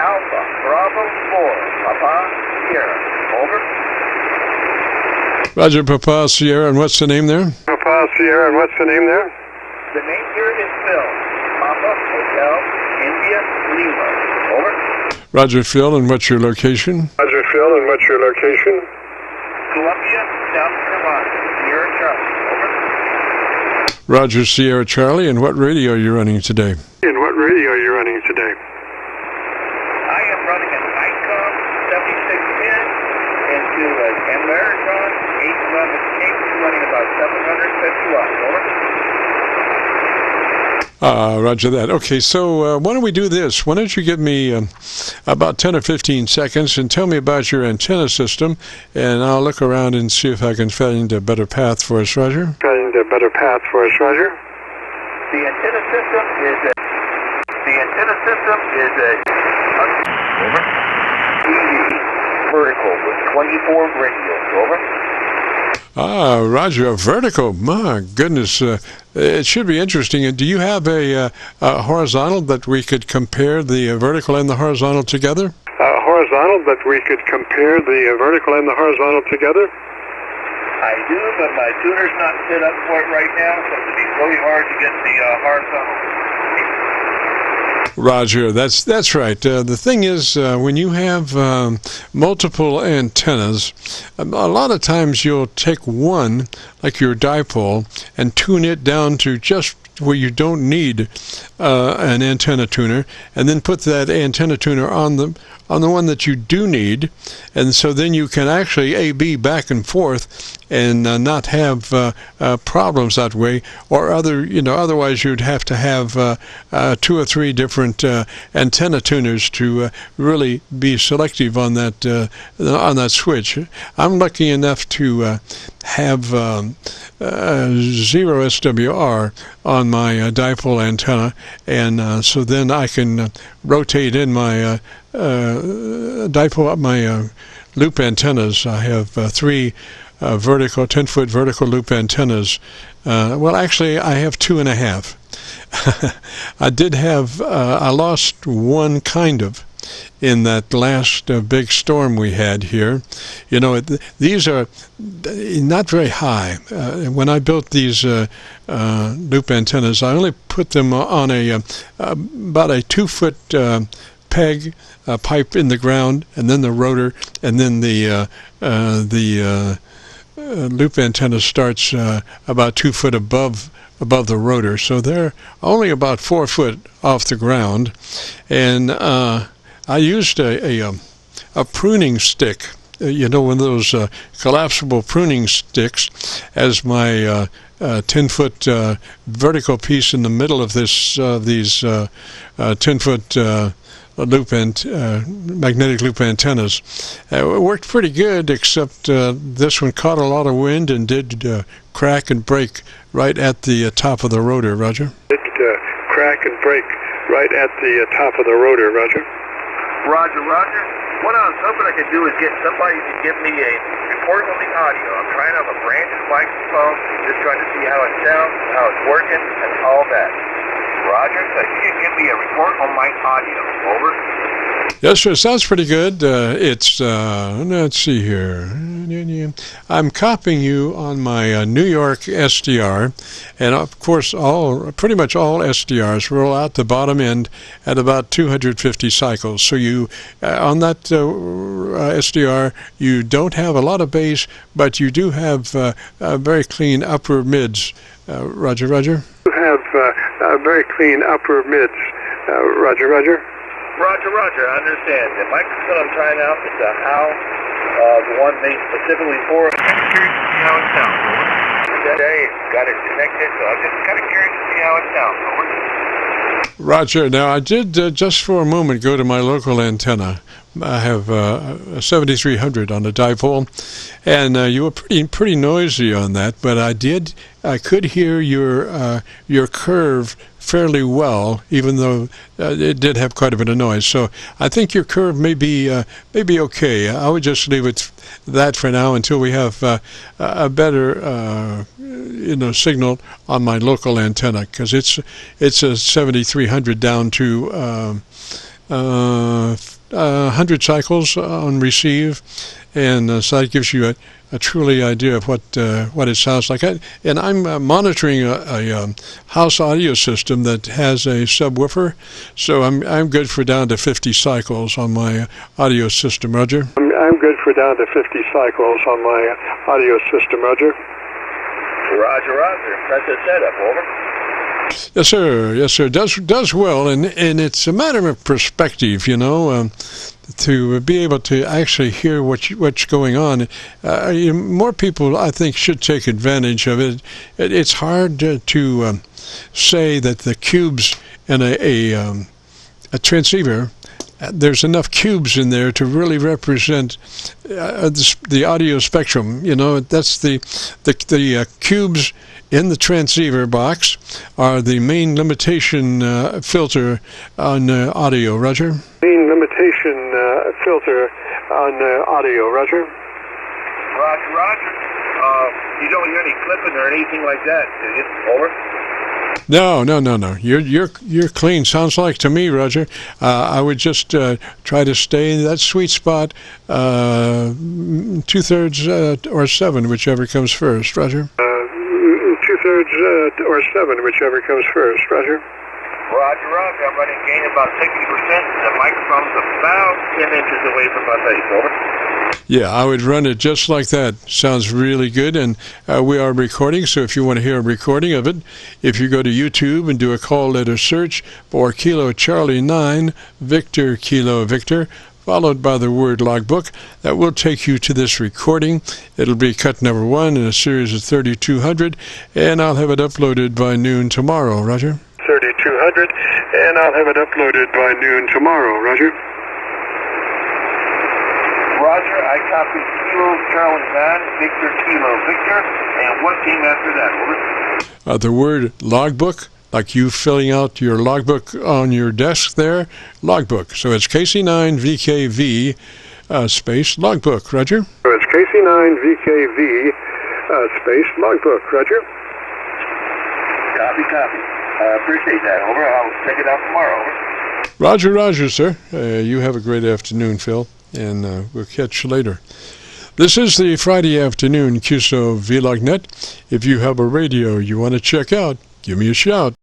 Alpha, Bravo 4, Papa, Sierra. Over. Roger, Papa, Sierra, and what's the name there? Papa, Sierra, and what's the name there? The name here is Phil. Papa, Hotel, India, Lima. Over. Roger, Phil, and what's your location? Roger, Phil, and what's your location? Columbia, South Carolina. Sierra Charlie. Over. Roger, Sierra, Charlie, and what radio are you running today? And what radio are you running today? I am running an ICOM 7610 into an Americon 811 King running about 750 watts. Over. Roger that. Okay, so why don't we do this? Why don't you give me about 10 or 15 seconds and tell me about your antenna system, and I'll look around and see if I can find a better path for us, Roger. Find a better path for us, Roger. The antenna system is a over. TV vertical with 24 radios. Over. Roger, a vertical. My goodness, it should be interesting. And do you have a horizontal that we could compare the vertical and the horizontal together? Horizontal that we could compare the vertical and the horizontal together? I do, but my tuner's not set up for it right now, so it'd be really hard to get the horizontal. Roger, that's right. The thing is, when you have multiple antennas, a lot of times you'll take one, like your dipole, and tune it down to just where you don't need an antenna tuner, and then put that antenna tuner on the one that you do need, and so then you can actually A/B back and forth and not have problems that way, or otherwise you'd have to have 2 or 3 different antenna tuners to really be selective on that switch. I'm lucky enough to have 0 SWR on my dipole antenna, and so then I can rotate in my dipole, my loop antennas. I have 3 vertical, 10-foot vertical loop antennas. Well, actually, I have 2.5. I lost one kind of in that last big storm we had here. These are not very high. When I built these loop antennas, I only put them on about a 2-foot peg pipe in the ground, and then the rotor, and then the loop antenna starts about 2 foot above the rotor, so they're only about 4 foot off the ground. And I used a pruning stick, one of those collapsible pruning sticks, as my 10-foot vertical piece in the middle of these 10-foot magnetic loop antennas. It worked pretty good, except this one caught a lot of wind and did crack and break right at the top of the rotor, Roger. It crack and break right at the top of the rotor, Roger. Roger. What I was hoping I could do is get somebody to give me a report on the audio. I'm trying to have a brand new microphone, just trying to see how it sounds, how it's working, and all that. Roger, so you can give me a report on my audio. Over. Yes, sir. Sounds pretty good. It's let's see here. I'm copying you on my New York SDR, and of course, pretty much all SDRs roll out the bottom end at about 250 cycles. So you on that SDR, you don't have a lot of bass, but you do have very clean upper mids. Roger. You have very clean upper mids. Roger. Roger, I understand. The microphone I'm trying out is a HAL, the one made specifically for it. I'm curious to see how it sounds. Today it's got it connected, so I'm just kind of curious to see how it sounds. Roger. Now, I did just for a moment go to my local antenna. I have a 7300 on the dipole, and you were pretty noisy on that, but I could hear your curve fairly well, even though it did have quite a bit of noise. So I think your curve may be okay. I would just leave it that for now until we have a better signal on my local antenna, because it's a 7300 down to 100 cycles on receive, and so that gives you a truly idea of what it sounds like. And I'm monitoring a house audio system that has a subwoofer, so I'm good for down to 50 cycles on my audio system, Roger. I'm good for down to 50 cycles on my audio system, Roger. Roger, roger. That's the setup, over. Yes, sir. Yes, sir. Does well, and it's a matter of perspective, you know, to be able to actually hear what's going on. More people, I think, should take advantage of it. It's hard to say that the cubes in a transceiver, there's enough cubes in there to really represent the audio spectrum. You know, that's the cubes in the transceiver box are the main limitation filter on audio, Roger. Main limitation filter on audio, Roger. Roger, roger. You don't hear any clipping or anything like that, do you? Over. No. You're clean. Sounds like to me, Roger. I would just try to stay in that sweet spot, 2/3 or 7, whichever comes first, Roger. 2/3 or 7, whichever comes first, Roger. Roger, roger. I'm running gain about 60%. The microphone's about 10 inches away from my face, over. Yeah, I would run it just like that. Sounds really good, and we are recording, so if you want to hear a recording of it, if you go to YouTube and do a call letter search for Kilo Charlie 9, Victor Kilo Victor, followed by the word logbook, that will take you to this recording. It'll be cut number 1 in a series of 3,200, and I'll have it uploaded by noon tomorrow, Roger. 3,200, and I'll have it uploaded by noon tomorrow, Roger. Roger, I copied Kilo Charlie 9, Victor Kilo Victor, and what came after that, over? The word logbook, like you filling out your logbook on your desk there, logbook. So it's KC9VKV space logbook, Roger. So it's KC9VKV space logbook, Roger. Copy. Appreciate that, over. I'll check it out tomorrow, over. Roger, sir. You have a great afternoon, Phil, and we'll catch you later. This is the Friday afternoon Qso-Vlog net. If you have a radio you want to check out, give me a shout.